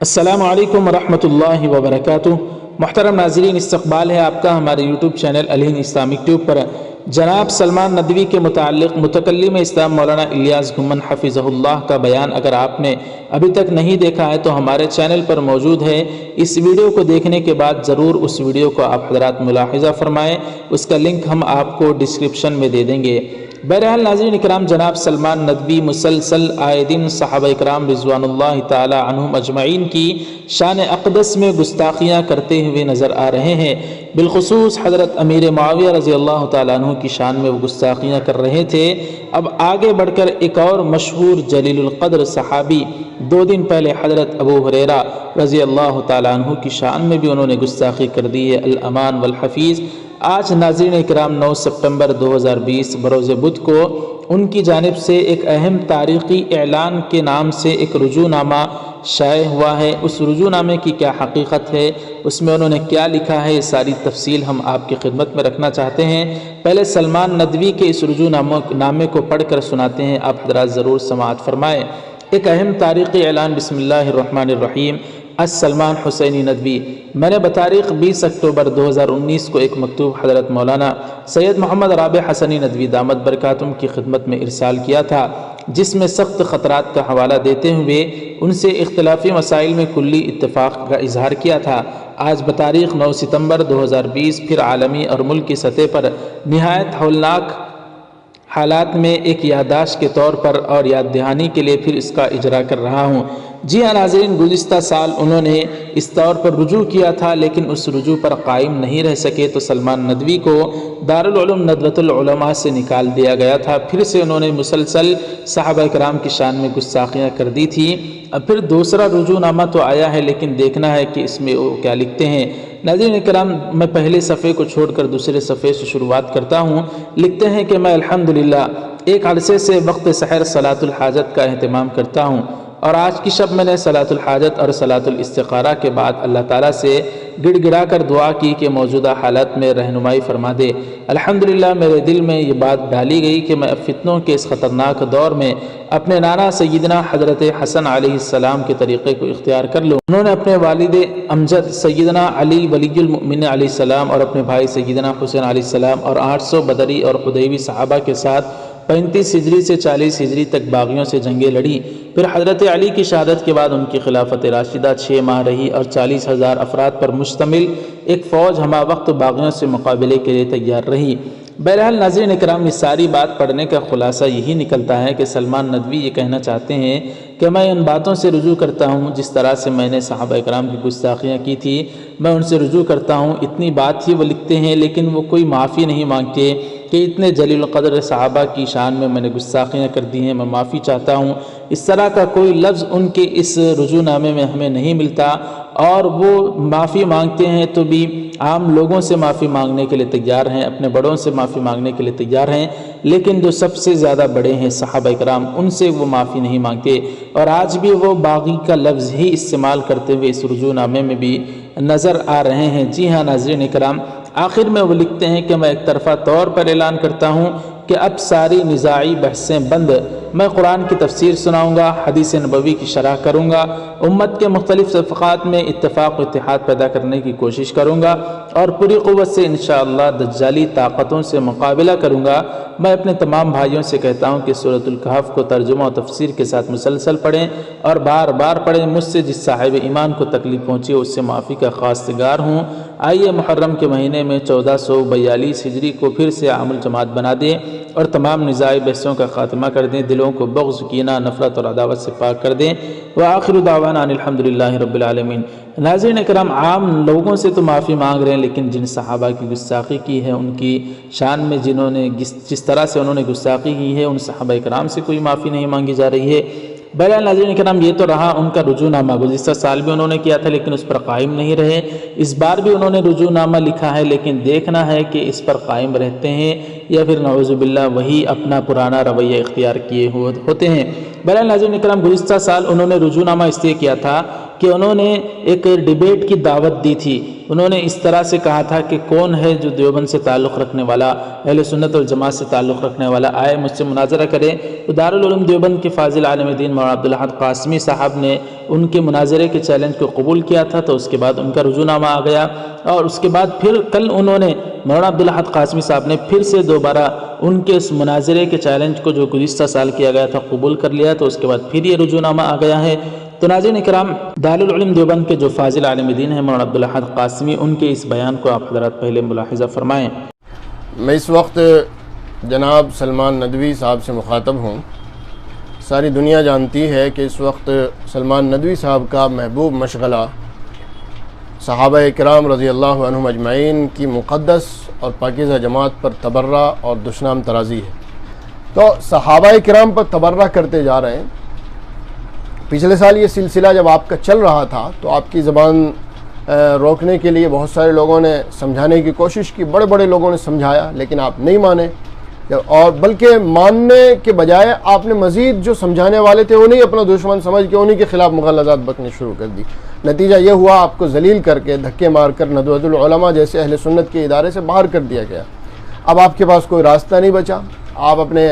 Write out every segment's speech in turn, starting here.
अस्सलामु अलैकुम वरहमतुल्लाहि वबरकातुह। मुहतरम नाज़रीन, इस्तक़बाल है आपका हमारे YouTube channel Al-Hind Islamic tube पर। जनाब सलमान नदवी के मुताल्लिक़ मुतकल्लिम इस्लाम मौलाना इलियास गुम्मन हफ़िज़हुल्लाह का बयान अगर आपने अभी तक नहीं देखा है तो हमारे चैनल पर मौजूद है। इस वीडियो को देखने के बाद ज़रूर उस वीडियो को आप हज़रात मुलाहिज़ा फ़रमाएँ, उसका लिंक हम आपको डिस्क्रिप्शन में दे देंगे। बहरहाल नाज़रीन इकराम, जनाब सलमान नदवी मुसलसल आए दिन सहाबा इकराम रिज़वानुल्लाहि ताला अन्हुम अजमईन की शान अक़दस में गुस्ताखियाँ करते हुए नज़र आ रहे हैं। बिलख़ुसूस हज़रत अमीर मुआविया रज़ियल्लाहु ताला अन्हु की शान में वो गुस्ताखियाँ कर रहे थे। अब आगे बढ़कर एक और मशहूर जलीलुल क़द्र सहाबी 2 दिन पहले हज़रत अबू हुरैरा रज़ियल्लाहु ताला अन्हु की शान में भी उन्होंने गुस्ताखी कर दी है। अल अमान वल हफ़ीज़। आज नाज़रीन इकराम 9 सितंबर 2020 बरोज़ बुध को उनकी जानिब से एक अहम तारीख़ी ऐलान के नाम से एक रुजूनामा शाये हुआ है। उस रुजूनामे की क्या हकीकत है, उसमें उन्होंने क्या लिखा है, सारी तफसील हम आपकी खिदमत में रखना चाहते हैं। पहले सलमान नदवी के इस रुजूनामे को पढ़ कर सुनाते हैं, आप हज़रात ज़रूर समाअत फरमाएँ। एक अहम तारीख़ी ऐलान। बिस्मिल्लाहिर्रहमानिर्रहीम। सलमान हुसैनी नदवी। मैंने बतारीख़ 20 अक्टूबर 2019 को एक मकतूब हज़रत मौलाना सैयद मोहम्मद राबे हसनी नदवी दामत बरकातुम की खिदमत में इरसाल किया था, जिसमें सख्त ख़तरात का हवाला देते हुए उनसे इख्तिलाफ़ी मसाइल में कुल्ली इत्तेफाक का इजहार किया था। आज बतारीख़ 9 सितंबर 2020 फिर आलमी और मुल्क की सतह पर निहायत हौलनाक हालात में एक याददाश्त के तौर पर और याद दहानी के लिए फिर इसका इजरा कर रहा हूँ। जी हाँ नाज़रीन, गुज़िश्ता साल उन्होंने इस तौर पर रुजू किया था, लेकिन उस रुजू पर कायम नहीं रह सके तो सलमान नदवी को दारुल उलूम नदवतुल उलमा से निकाल दिया गया था। फिर से उन्होंने मुसलसल सहाबा किराम की शान में गुस्ताखियाँ कर दी थी। अब फिर दूसरा रुजूनामा तो आया है, लेकिन देखना है कि इसमें वो क्या लिखते हैं। नाज़रीन इकराम, मैं पहले सफ़े को छोड़कर दूसरे सफ़े से शुरुआत करता हूँ। लिखते हैं कि मैं अल्हम्दुलिल्लाह एक अरसे से वक्त सहर सलातुल हाजत का अहतमाम करता हूँ, और आज की शब मैंने सलातुल हाजत और सलातुल इस्तिखारा के बाद अल्लाह ताला से गिड़गिड़ा कर दुआ की कि मौजूदा हालत में रहनुमाई फरमा दे। अल्हम्दुलिल्लाह मेरे दिल में ये बात डाली गई कि मैं अब फितनों के इस ख़तरनाक दौर में अपने नाना सैयदना हज़रत हसन अलैहिस्सलाम के तरीक़े को इख्तियार कर लूँ। उन्होंने अपने वालिद अमजद सैयदना अली वलीयुल मोमिनीन अलैहिस्सलाम और अपने भाई सैयदना हुसैन अलैहिस्सलाम और 800 बदरी और हुदैवी सहाबा के साथ 35 हिजरी से 40 हिजरी तक बागियों से जंगें लड़ी। फिर हज़रत अली की शहादत के बाद उनकी खिलाफत राशिदा 6 माह रही और 40,000 अफराद पर मुश्तमिल एक फ़ौज हमा वक्त बागियों से मुकाबले के लिए तैयार रही। बहरहाल नाज़रीन इकराम, इस सारी बात पढ़ने का खुलासा यही निकलता है कि सलमान नदवी ये कहना चाहते हैं कि मैं उन बातों से रुजू करता हूँ जिस तरह से मैंने सहाबा इकराम की गुस्ताखियाँ की थी, मैं उनसे रुजू करता हूँ। इतनी बात ही वो लिखते हैं, लेकिन वो कोई माफ़ी नहीं मांगते कि इतने जलील क़द्र सहाबा की शान में मैंने गुस्ताखियाँ कर दी हैं, मैं माफ़ी चाहता हूँ। इस तरह का कोई लफ्ज़ उनके इस रुजूनामे में हमें नहीं मिलता, और वो माफ़ी मांगते हैं तो भी आम लोगों से माफ़ी मांगने के लिए तैयार हैं, अपने बड़ों से माफ़ी मांगने के लिए तैयार हैं, लेकिन जो सबसे ज़्यादा बड़े हैं सहाबा इकराम, उनसे वो माफ़ी नहीं मांगते। और आज भी वो बागी का लफ्ज़ ही इस्तेमाल करते हुए इस रुजूनामे में भी नज़र आ रहे हैं। जी हाँ नाज़रीन इकराम, आखिर में वो लिखते हैं कि मैं एक तरफ़ा तौर पर ऐलान करता हूँ कि अब सारी निज़ाई बहसें बंद। मैं कुरान की तफसीर सुनाऊँगा, हदीस नबवी की शरह करूँगा, उम्मत के मुख्तलिफ़ तबक़ात में इत्तेफ़ाक़ व इत्तेहाद पैदा करने की कोशिश करूँगा, और पूरी क़ुव्वत से इंशाअल्लाह दज्जाली ताक़तों से मुकाबला करूँगा। मैं अपने तमाम भाइयों से कहता हूँ कि सूरतुल कहफ़ को तर्जुमा और तफसीर के साथ मुसलसल पढ़ें और बार बार पढ़ें। मुझसे जिस साहिब ईमान को तकलीफ़ पहुँची उससे माफ़ी का ख़ास्तगार हूँ। आइए मुहर्रम के महीने में 1442 हिजरी को फिर से आमुल जमात बना दें और तमाम निज़ाई बहसों का ख़ात्मा कर दें, दिलों को बग़्ज़, कीना, नफ़रत और अदावत से पाक कर दें। व आखिरु दावाना अनिल हम्दुलिल्लाहि रब्बिल आलमीन। नाज़रीन इकराम, आम लोगों से तो माफ़ी मांग रहे हैं, लेकिन जिन सहाबा की गुस्ताखी की है, उनकी शान में जिन्होंने जिस तरह से उन्होंने गुस्ताखी की है, उन सहाबा इकराम से कोई माफ़ी नहीं मांगी जा रही है। बहरहाल नाज़रीन के नाम, ये तो रहा उनका रुजूनामा। गुज़िश्ता साल भी उन्होंने किया था, लेकिन उस पर कायम नहीं रहे। इस बार भी उन्होंने रुजूनामा लिखा है, लेकिन देखना है कि इस पर कायम रहते हैं या फिर नऊज़ुबिल्लाह वही अपना पुराना रवैया इख्तियार किए होते हैं। बहरहाल नाज़रीन करम, गुज़िश्ता साल उन्होंने रुजूनामा इसलिए किया था کہ انہوں نے ایک ڈیبیٹ کی دعوت دی تھی۔ انہوں نے اس طرح سے کہا تھا کہ کون ہے جو دیوبند سے تعلق رکھنے والا، اہل سنت والجماعت سے تعلق رکھنے والا آئے مجھ سے مناظرہ کرے۔ تو دارالعلوم دیوبند کے فاضل عالم دین مولانا عبدالاحد قاسمی صاحب نے ان کے مناظرے کے چیلنج کو قبول کیا تھا، تو اس کے بعد ان کا رجوع نامہ آ گیا، اور اس کے بعد پھر کل انہوں نے مولانا عبدالاحد قاسمی صاحب نے پھر سے دوبارہ ان کے اس مناظرے کے چیلنج کو جو گزشتہ سال کیا گیا تھا قبول کر لیا، تو اس کے بعد پھر یہ رجوع نامہ آ گیا ہے۔ تو ناظرین اکرام، دارالعلوم دیوبند کے جو فاضل عالم دین ہیں مولانا عبدالاحد قاسمی، ان کے اس بیان کو آپ حضرات پہلے ملاحظہ فرمائیں۔ میں اس وقت جناب سلمان ندوی صاحب سے مخاطب ہوں۔ ساری دنیا جانتی ہے کہ اس وقت سلمان ندوی صاحب کا محبوب مشغلہ صحابہ کرام رضی اللہ عنہم اجمعین کی مقدس اور پاکیزہ جماعت پر تبرہ اور دشنام ترازی ہے۔ تو صحابہ کرام پر تبرہ کرتے جا رہے ہیں۔ پچھلے سال یہ سلسلہ جب آپ کا چل رہا تھا تو آپ کی زبان روکنے کے لیے بہت سارے لوگوں نے سمجھانے کی کوشش کی، بڑے بڑے لوگوں نے سمجھایا، لیکن آپ نہیں مانے، اور بلکہ ماننے کے بجائے آپ نے مزید جو سمجھانے والے تھے انہیں اپنا دشمن سمجھ کے انہیں کے خلاف مغالطات بکنے شروع کر دی۔ نتیجہ یہ ہوا آپ کو ذلیل کر کے دھکے مار کر ندوۃ العلماء جیسے اہل سنت کے ادارے سے باہر کر دیا گیا۔ اب آپ کے پاس کوئی راستہ نہیں بچا، آپ اپنے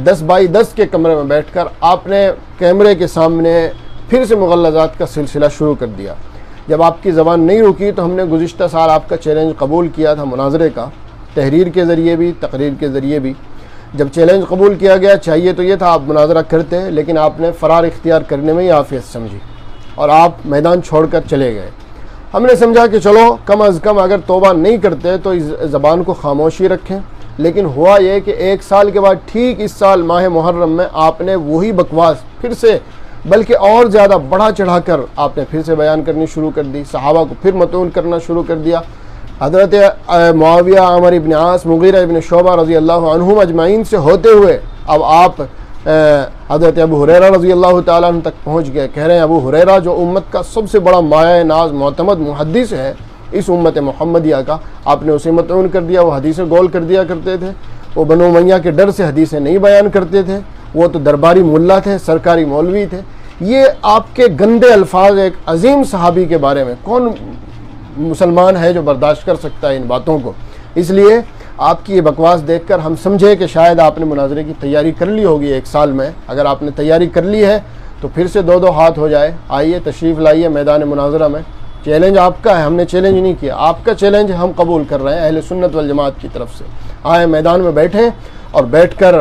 10x10 کے کمرے میں بیٹھ کر آپ نے کیمرے کے سامنے پھر سے مغالطات کا سلسلہ شروع کر دیا۔ جب آپ کی زبان نہیں رکی تو ہم نے گزشتہ سال آپ کا چیلنج قبول کیا تھا مناظرے کا، تحریر کے ذریعے بھی، تقریر کے ذریعے بھی۔ جب چیلنج قبول کیا گیا، چاہیے تو یہ تھا آپ مناظرہ کرتے، لیکن آپ نے فرار اختیار کرنے میں ہی عافیت سمجھی اور آپ میدان چھوڑ کر چلے گئے۔ ہم نے سمجھا کہ چلو کم از کم اگر توبہ نہیں کرتے تو اس زبان کو خاموشی رکھیں، لیکن ہوا یہ کہ ایک سال کے بعد ٹھیک اس سال ماہ محرم میں آپ نے وہی بکواس پھر سے، بلکہ اور زیادہ بڑھا چڑھا کر آپ نے پھر سے بیان کرنی شروع کر دی، صحابہ کو پھر مطعون کرنا شروع کر دیا۔ حضرت معاویہ، عمر ابن عاص، مغیرہ ابن شعبہ رضی اللہ عنہم اجمعین سے ہوتے ہوئے اب آپ حضرت ابو ہریرہ رضی اللہ تعالیٰ عنہ تک پہنچ گئے۔ کہہ رہے ہیں ابو ہریرہ جو امت کا سب سے بڑا مایہ ناز معتمد محدث ہے اس امت محمدیہ کا، آپ نے اسے مطعون کر دیا۔ وہ حدیثیں گول کر دیا کرتے تھے، وہ بنو امیہ کے ڈر سے حدیثیں نہیں بیان کرتے تھے، وہ تو درباری ملا تھے، سرکاری مولوی تھے۔ یہ آپ کے گندے الفاظ ایک عظیم صحابی کے بارے میں کون مسلمان ہے جو برداشت کر سکتا ہے ان باتوں کو؟ اس لیے آپ کی یہ بکواس دیکھ کر ہم سمجھے کہ شاید آپ نے مناظرے کی تیاری کر لی ہوگی ایک سال میں۔ اگر آپ نے تیاری کر لی ہے تو پھر سے دو ہاتھ ہو جائے، آئیے تشریف لائیے میدان مناظرہ میں۔ چیلنج آپ کا ہے، ہم نے چیلنج نہیں کیا، آپ کا چیلنج ہم قبول کر رہے ہیں اہل سنت والجماعت کی طرف سے۔ آئیں میدان میں بیٹھیں اور بیٹھ کر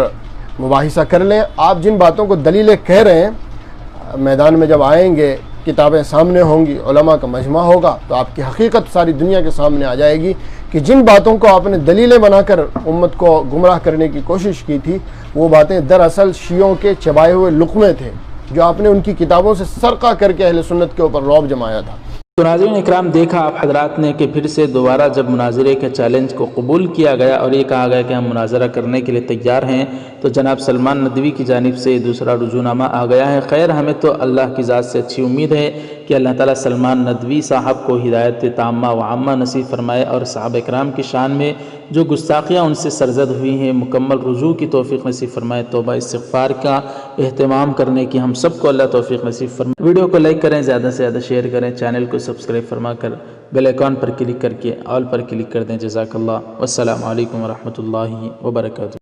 مباحثہ کر لیں۔ آپ جن باتوں کو دلیلیں کہہ رہے ہیں، میدان میں جب آئیں گے کتابیں سامنے ہوں گی، علماء کا مجمع ہوگا، تو آپ کی حقیقت ساری دنیا کے سامنے آ جائے گی کہ جن باتوں کو آپ نے دلیلیں بنا کر امت کو گمراہ کرنے کی کوشش کی تھی، وہ باتیں دراصل شیعوں کے چبائے ہوئے لقمے تھے جو آپ نے ان کی کتابوں سے سرقہ کر کے اہل سنت کے اوپر رعب جمایا تھا۔ تو ناظرین اکرام، دیکھا آپ حضرات نے کہ پھر سے دوبارہ جب مناظرے کے چیلنج کو قبول کیا گیا اور یہ کہا گیا کہ ہم مناظرہ کرنے کے لیے تیار ہیں، تو جناب سلمان ندوی کی جانب سے دوسرا رجوع نامہ آ گیا ہے۔ خیر، ہمیں تو اللہ کی ذات سے اچھی امید ہے کہ اللہ تعالیٰ سلمان ندوی صاحب کو ہدایت تامہ و عامہ نصیب فرمائے، اور صحابہ کرام کی شان میں جو گستاخیاں ان سے سرزد ہوئی ہیں مکمل رجوع کی توفیق نصیب فرمائے، توبہ استغفار کا اہتمام کرنے کی ہم سب کو اللہ توفیق نصیب فرمائے۔ ویڈیو کو لائک کریں، زیادہ سے زیادہ شیئر کریں، چینل کو سبسکرائب فرما کر بیل آئیکن پر کلک کر کے آل پر کلک کر دیں۔ جزاک اللہ، والسلام علیکم ورحمۃ اللہ وبرکاتہ۔